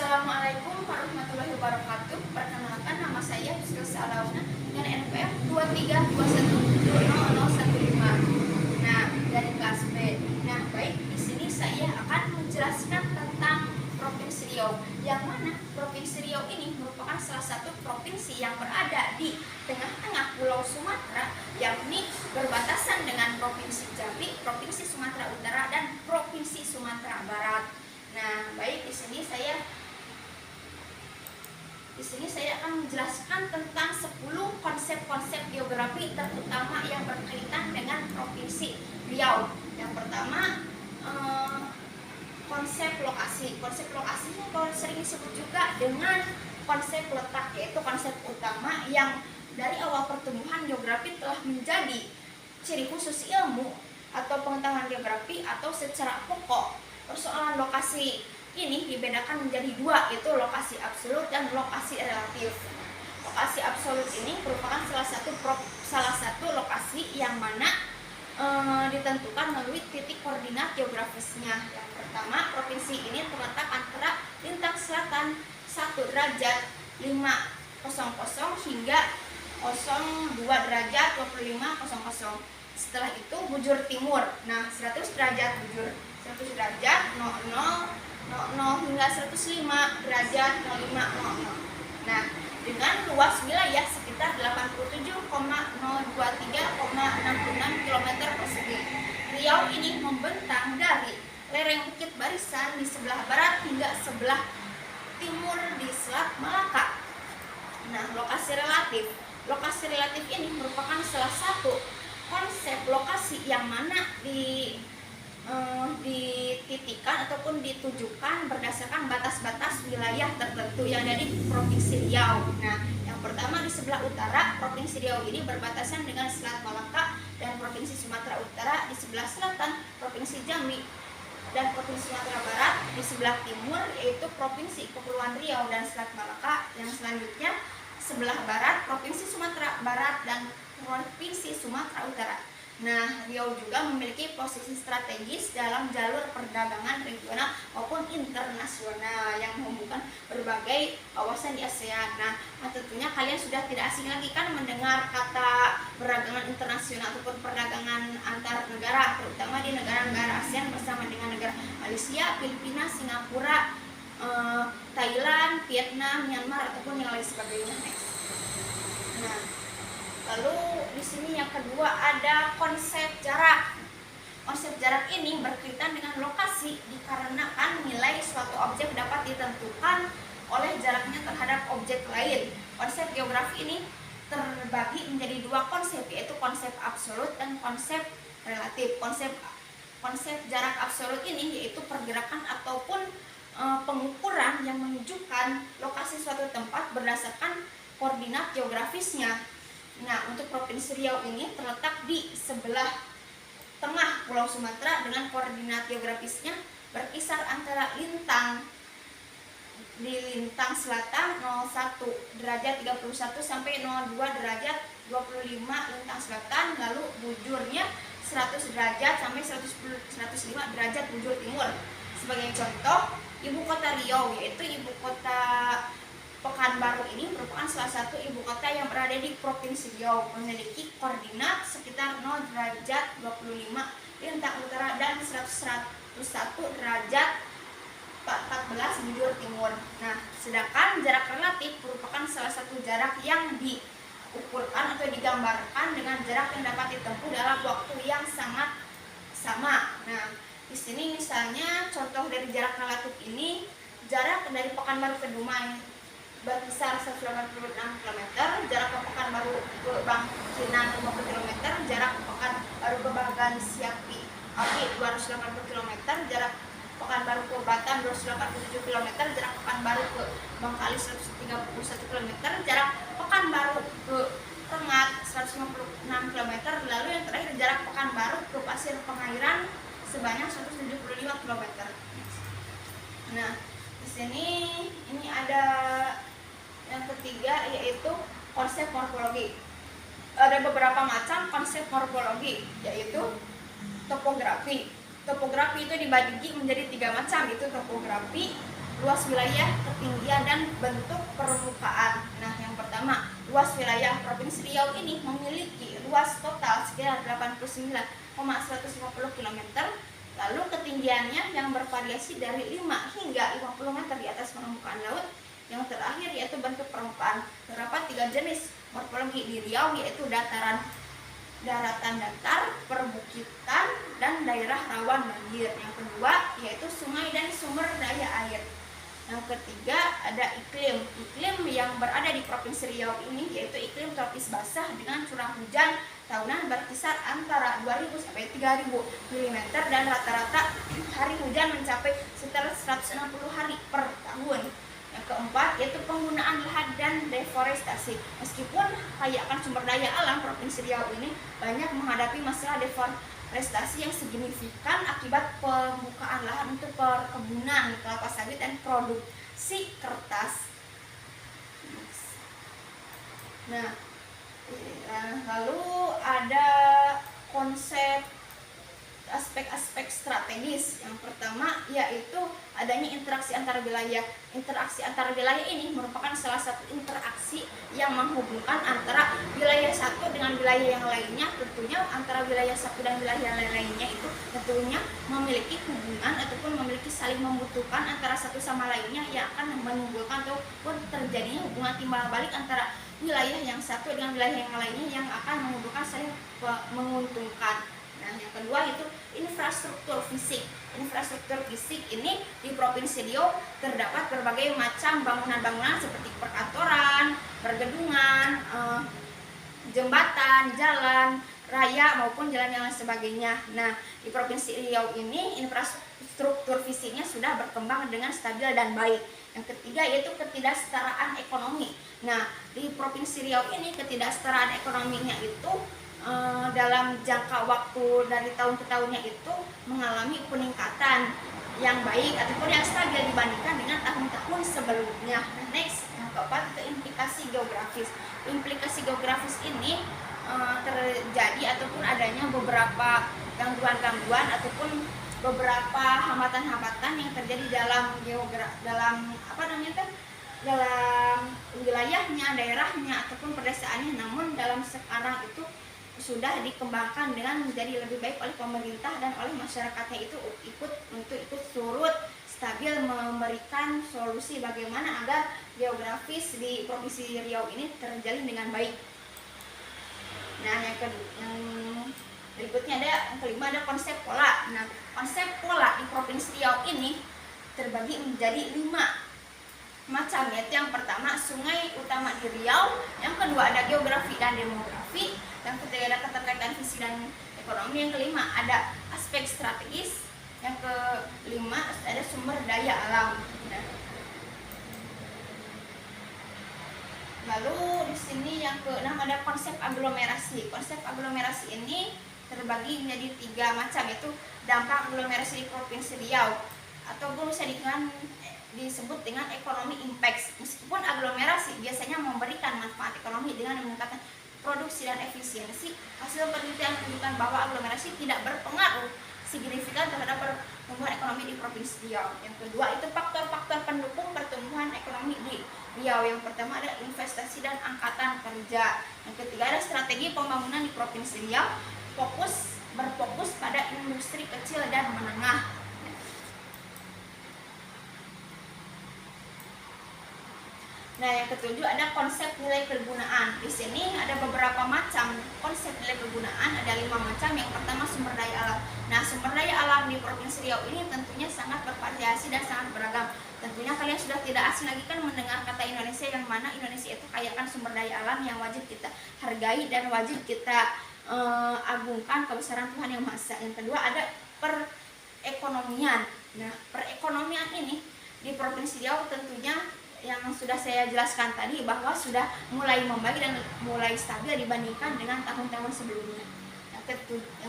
Assalamualaikum warahmatullahi wabarakatuh. Perkenalkan, nama saya Priscilla Alauna dengan NPM 23210015. Nah, dari kelas B. Nah, baik, di sini saya akan menjelaskan tentang Provinsi Riau. Yang mana Provinsi Riau ini merupakan salah satu provinsi yang berada di tengah-tengah Pulau Sumatera, yakni berbatasan dengan Provinsi Jambi, Provinsi Sumatera Utara, dan Provinsi Sumatera Barat. Nah, baik, di sini saya akan menjelaskan tentang 10 konsep-konsep geografi terutama yang berkaitan dengan Provinsi Riau. Yang pertama, konsep lokasi. Konsep lokasi sering disebut juga dengan konsep letak, yaitu konsep utama yang dari awal pertumbuhan geografi telah menjadi ciri khusus ilmu atau pengetahuan geografi, atau secara pokok persoalan lokasi ini dibedakan menjadi dua, yaitu lokasi absolut dan lokasi relatif. Lokasi absolut ini merupakan salah satu lokasi yang mana ditentukan melalui titik koordinat geografisnya. Yang pertama, provinsi ini terletak antara lintang selatan 1 derajat 500 hingga 02 derajat 2500. Setelah itu bujur timur. Nah, 100 derajat bujur 100 derajat 00 hingga 105 derajat 0500. Nah, dengan luas wilayah sekitar 87,023,66 km persegi. Riau ini membentang dari lereng Bukit Barisan di sebelah barat hingga sebelah timur di Selat Malaka. Nah, lokasi relatif. Lokasi relatif ini merupakan salah satu konsep lokasi yang mana dititikan ataupun ditujukan berdasarkan batas-batas wilayah tertentu yang ada di Provinsi Riau. Nah, yang pertama di sebelah utara, Provinsi Riau ini berbatasan dengan Selat Malaka dan Provinsi Sumatera Utara. Di sebelah selatan, Provinsi Jambi dan Provinsi Sumatera Barat. Di sebelah timur, yaitu Provinsi Kepulauan Riau dan Selat Malaka. Yang selanjutnya, sebelah barat, Provinsi Sumatera Barat dan Provinsi Sumatera Utara. Nah, Riau juga memiliki posisi strategis dalam jalur perdagangan regional maupun internasional yang menghubungkan berbagai kawasan di ASEAN. Nah, tentunya kalian sudah tidak asing lagi kan mendengar kata perdagangan internasional ataupun perdagangan antar negara, terutama di negara-negara ASEAN bersama dengan negara Malaysia, Filipina, Singapura, Thailand, Vietnam, Myanmar, ataupun yang lain sebagainya. Nah, lalu di sini yang kedua ada konsep jarak. Konsep jarak ini berkaitan dengan lokasi dikarenakan nilai suatu objek dapat ditentukan oleh jaraknya terhadap objek lain. Konsep geografi ini terbagi menjadi dua konsep, yaitu konsep absolut dan konsep relatif. Konsep jarak absolut ini yaitu pergerakan ataupun pengukuran yang menunjukkan lokasi suatu tempat berdasarkan koordinat geografisnya. Nah, untuk Provinsi Riau ini terletak di sebelah tengah Pulau Sumatera dengan koordinat geografisnya berkisar antara lintang selatan 01 derajat 31 sampai 02 derajat 25 lintang selatan, lalu bujurnya 100 derajat sampai 105 derajat bujur timur. Sebagai contoh, ibu kota Riau yaitu ibu kota Pekanbaru ini merupakan salah satu ibu kota yang berada di Provinsi Riau, memiliki koordinat sekitar 0 derajat 25 lintang utara dan 101 derajat 14 bujur timur. Nah, sedangkan jarak relatif merupakan salah satu jarak yang diukurkan atau digambarkan dengan jarak yang dapat ditempuh dalam waktu yang sangat sama. Nah, di sini misalnya contoh dari jarak relatif ini, jarak dari Pekanbaru ke Dumai berkisar 186 km, jarak ke Pekanbaru ke Bangkinang 50 km, jarak Pekanbaru ke Bagan Siapi 280 km, jarak Pekanbaru ke Batam 287 km, jarak Pekanbaru ke Bangkalis 131 km, jarak Pekanbaru ke Rengat 156 km, lalu yang terakhir jarak Pekanbaru ke Pasir Pengairan sebanyak 175 km. Nah, di sini ini ada yang ketiga, yaitu konsep morfologi. Ada beberapa macam konsep morfologi, yaitu topografi. Topografi itu dibagi menjadi 3 macam, yaitu topografi, luas wilayah, ketinggian, dan bentuk permukaan. Nah, yang pertama, luas wilayah Provinsi Riau ini memiliki luas total sekitar 89,150 km. Lalu ketinggiannya yang bervariasi dari 5 hingga 50 meter di atas permukaan laut. Yang terakhir yaitu bentuk permukaan. Terdapat 3 jenis morfologi di Riau, yaitu daratan datar, perbukitan, dan daerah rawan banjir. Yang kedua yaitu sungai dan sumber daya air. Yang ketiga ada iklim. Iklim yang berada di Provinsi Riau ini yaitu iklim tropis basah dengan curah hujan tahunan berkisar antara 2000 sampai 3000 mm dan rata-rata hari hujan mencapai sekitar 160 hari per tahun. Yang keempat yaitu penggunaan lahan dan deforestasi. Meskipun kaya akan sumber daya alam, Provinsi Riau ini banyak menghadapi masalah deforestasi yang signifikan akibat pembukaan lahan untuk perkebunan kelapa sawit dan produksi kertas. Nah, lalu ada konsep aspek-aspek strategis. Yang pertama yaitu adanya interaksi antar wilayah. Interaksi antar wilayah ini merupakan salah satu interaksi yang menghubungkan antara wilayah satu dengan wilayah yang lainnya. Tentunya antara wilayah satu dan wilayah yang lainnya itu tentunya memiliki hubungan ataupun memiliki saling membutuhkan antara satu sama lainnya, yang akan menimbulkan ataupun terjadinya hubungan timbal balik antara wilayah yang satu dengan wilayah yang lainnya yang akan menimbulkan saling menguntungkan. Nah, yang kedua itu infrastruktur fisik. Infrastruktur fisik ini di Provinsi Riau terdapat berbagai macam bangunan-bangunan seperti perkantoran, pergedungan, jembatan, jalan raya maupun jalan yang lain sebagainya. Nah, di Provinsi Riau ini infrastruktur fisiknya sudah berkembang dengan stabil dan baik. Yang ketiga yaitu ketidaksetaraan ekonomi. Nah, di Provinsi Riau ini ketidaksetaraan ekonominya itu dalam jangka waktu dari tahun ke tahunnya itu mengalami peningkatan yang baik ataupun yang stabil dibandingkan dengan tahun-tahun sebelumnya. Nah, next, yang keempat itu implikasi geografis. Implikasi geografis ini terjadi ataupun adanya beberapa gangguan-gangguan ataupun beberapa hambatan-hambatan yang terjadi dalam dalam wilayahnya, daerahnya ataupun perdesaannya. Namun dalam sekarang itu sudah dikembangkan dengan menjadi lebih baik oleh pemerintah dan oleh masyarakatnya itu ikut turut stabil memberikan solusi bagaimana agar geografis di Provinsi Riau ini terjalin dengan baik. Nah, yang berikutnya yang kelima ada konsep pola. Nah, konsep pola di Provinsi Riau ini terbagi menjadi 5 macam, yaitu yang pertama sungai utama di Riau, yang kedua ada geografi dan demografi, yang ketiga ada keterkaitan visi dan ekonomi, yang kelima ada aspek strategis, yang kelima ada sumber daya alam. Nah, lalu di sini yang keenam ada konsep aglomerasi. Konsep aglomerasi ini terbagi menjadi 3 macam, yaitu dampak aglomerasi di Provinsi Riau ataupun bisa disebut dengan ekonomi impact. Meskipun aglomerasi biasanya memberikan manfaat ekonomi dengan meningkatkan produksi dan efisiensi, hasil penelitian menunjukkan bahwa aglomerasi tidak berpengaruh signifikan terhadap pertumbuhan ekonomi di Provinsi Riau. Yang kedua itu faktor-faktor pendukung pertumbuhan ekonomi di Riau. Yang pertama ada investasi dan angkatan kerja. Yang ketiga ada strategi pembangunan di Provinsi Riau, berfokus pada industri kecil dan menengah. Nah, yang ketujuh ada konsep nilai kegunaan. Di sini ada beberapa macam konsep nilai kegunaan, ada 5 macam. Yang pertama sumber daya alam. Nah, sumber daya alam di Provinsi Riau ini tentunya sangat bervariasi dan sangat beragam. Tentunya kalian sudah tidak asing lagi kan mendengar kata Indonesia, yang mana Indonesia itu kaya akan sumber daya alam yang wajib kita hargai dan wajib kita agungkan kebesaran Tuhan Yang Maha Esa. Yang kedua ada perekonomian. Nah, perekonomian ini di Provinsi Riau tentunya yang sudah saya jelaskan tadi bahwa sudah mulai membaik dan mulai stabil dibandingkan dengan tahun-tahun sebelumnya. Yang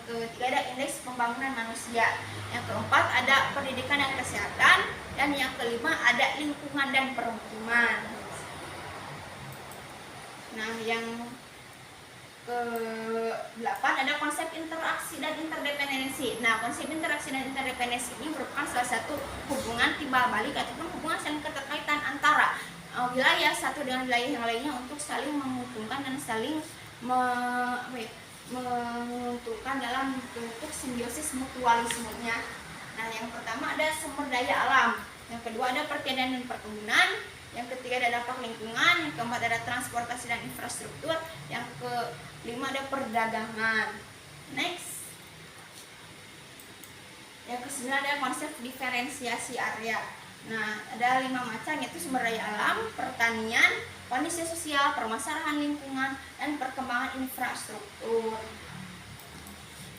ketiga ada indeks pembangunan manusia. Yang keempat ada pendidikan dan kesehatan, dan yang kelima ada lingkungan dan permukiman. Nah, yang ke-8 ada konsep interaksi dan interdependensi. Nah, konsep interaksi dan interdependensi ini merupakan salah satu hubungan timbal balik ataupun hubungan dengan wilayah yang lainnya untuk saling menguntungkan dan saling menguntungkan dalam bentuk simbiosis mutualismenya. Nah, yang pertama ada sumber daya alam, yang kedua ada pertanian dan perkebunan, yang ketiga ada dampak lingkungan, yang keempat ada transportasi dan infrastruktur, yang kelima ada perdagangan. Next. Yang kesembilan ada konsep diferensiasi area. Nah, ada 5 macam, yaitu sumber daya alam, pertanian, kondisi sosial, permasalahan lingkungan, dan perkembangan infrastruktur.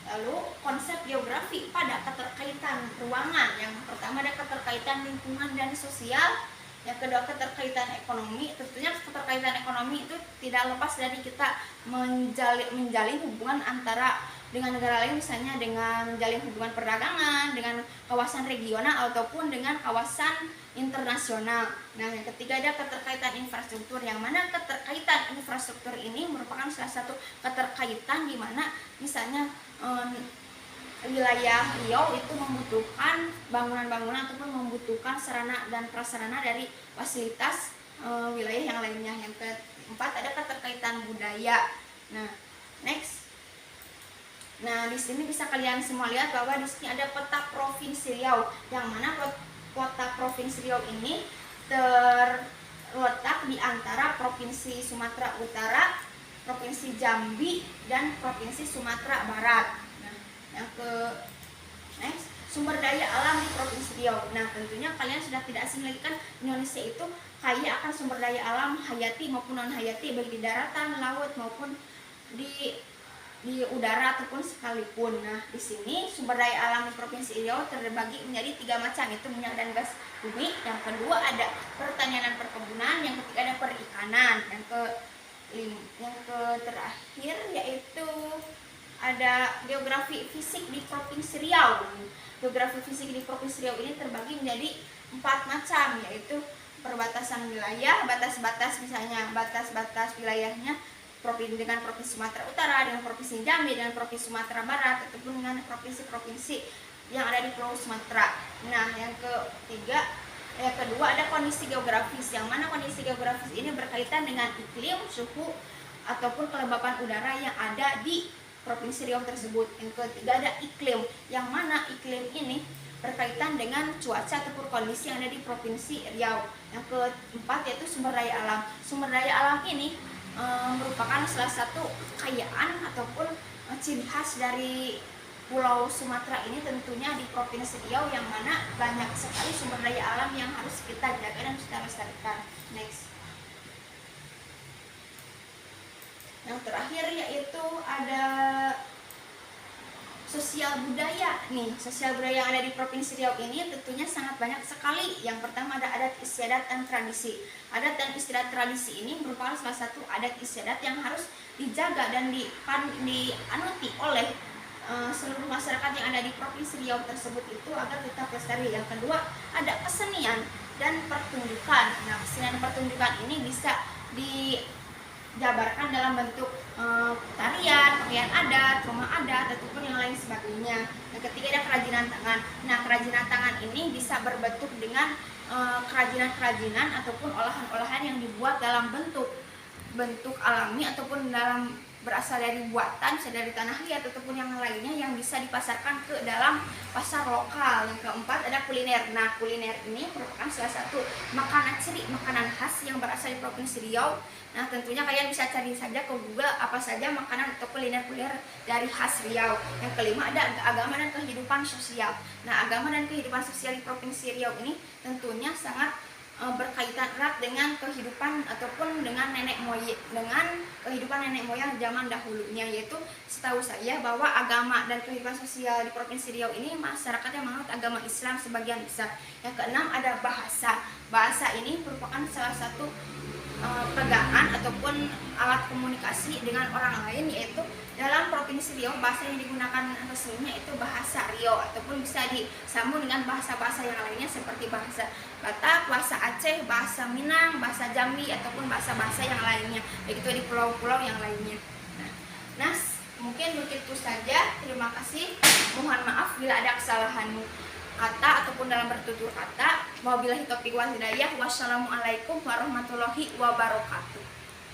Lalu konsep geografi pada keterkaitan ruangan. Yang pertama ada keterkaitan lingkungan dan sosial. Yang kedua keterkaitan ekonomi. Tentunya keterkaitan ekonomi itu tidak lepas dari kita menjalin hubungan antara dengan negara lain, misalnya dengan menjalin hubungan perdagangan dengan kawasan regional ataupun dengan kawasan internasional. Nah, yang ketiga ada keterkaitan infrastruktur, yang mana keterkaitan infrastruktur ini merupakan salah satu keterkaitan di mana misalnya wilayah Riau itu membutuhkan bangunan-bangunan ataupun membutuhkan sarana dan prasarana dari fasilitas wilayah yang lainnya. Yang keempat ada keterkaitan budaya. Nah, next. Nah, di sini bisa kalian semua lihat bahwa di sini ada peta provinsi Riau, yang mana peta provinsi Riau ini terletak di antara provinsi Sumatera Utara, provinsi Jambi, dan provinsi Sumatera Barat. Nah, yang next, sumber daya alam di provinsi Riau. Nah, tentunya kalian sudah tidak asing lagi kan, Indonesia itu kaya akan sumber daya alam hayati maupun non hayati, baik di daratan, laut maupun di udara ataupun sekalipun. Nah, di sini sumber daya alam di provinsi Riau terbagi menjadi 3 macam, yaitu minyak dan gas bumi. Yang kedua ada pertanian dan perkebunan, yang ketiga ada perikanan, yang terakhir yaitu ada geografi fisik di provinsi Riau. Geografi fisik di provinsi Riau ini terbagi menjadi 4 macam, yaitu perbatasan wilayah, batas-batas, misalnya batas-batas wilayahnya dengan provinsi Sumatera Utara, dengan provinsi Jambi, dengan provinsi Sumatera Barat, ataupun dengan provinsi-provinsi yang ada di Pulau Sumatera. Nah, yang kedua ada kondisi geografis, yang mana kondisi geografis ini berkaitan dengan iklim, suhu, ataupun kelembapan udara yang ada di provinsi Riau tersebut. Yang ketiga ada iklim, yang mana iklim ini berkaitan dengan cuaca ataupun kondisi yang ada di provinsi Riau. Yang keempat yaitu sumber daya alam. Sumber daya alam ini merupakan salah satu kekayaan ataupun ciri khas dari Pulau Sumatera ini, tentunya di provinsi Riau, yang mana banyak sekali sumber daya alam yang harus kita jaga dan kita lestarikan. Next. Yang terakhir yaitu ada sosial budaya. Nih, sosial budaya yang ada di provinsi Riau ini tentunya sangat banyak sekali. Yang pertama ada adat istiadat dan tradisi. Adat dan istiadat tradisi ini merupakan salah satu adat istiadat yang harus dijaga dan dianuti oleh seluruh masyarakat yang ada di provinsi Riau tersebut itu agar tetap lestari. Yang kedua ada kesenian dan pertunjukan. Nah, kesenian dan pertunjukan ini bisa dijabarkan dalam bentuk tarian adat, rumah adat, ataupun yang lain sebagainya. Yang ketiga ada kerajinan tangan. Nah, kerajinan tangan ini bisa berbentuk dengan kerajinan-kerajinan ataupun olahan-olahan yang dibuat dalam bentuk alami ataupun berasal dari buatan, bisa dari tanah liat ataupun yang lainnya yang bisa dipasarkan ke dalam pasar lokal. Yang keempat ada kuliner. Nah, kuliner ini merupakan salah satu makanan ciri, makanan khas yang berasal dari provinsi Riau. Nah, tentunya kalian bisa cari saja ke Google apa saja makanan atau kuliner-kuliner dari khas Riau. Yang kelima ada agama dan kehidupan sosial. Nah, agama dan kehidupan sosial di provinsi Riau ini tentunya sangat berkaitan erat dengan kehidupan ataupun dengan kehidupan nenek moyang zaman dahulunya, yaitu setahu saya bahwa agama dan kehidupan sosial di provinsi Riau ini masyarakatnya menganut agama Islam sebagian besar. Yang keenam ada bahasa. Bahasa ini merupakan salah satu pegangan ataupun alat komunikasi dengan orang lain, yaitu dalam provinsi Riau bahasa yang digunakan resminya itu bahasa Riau ataupun bisa disambung dengan bahasa-bahasa yang lainnya seperti bahasa Batak, bahasa Aceh, bahasa Minang, bahasa Jambi ataupun bahasa-bahasa yang lainnya, begitu di pulau-pulau yang lainnya. Nah, mungkin begitu saja. Terima kasih. Mohon maaf bila ada kesalahan kata ataupun dalam bertutur kata. Wabillahi taufiq wal hidayah. Wassalamualaikum warahmatullahi wabarakatuh.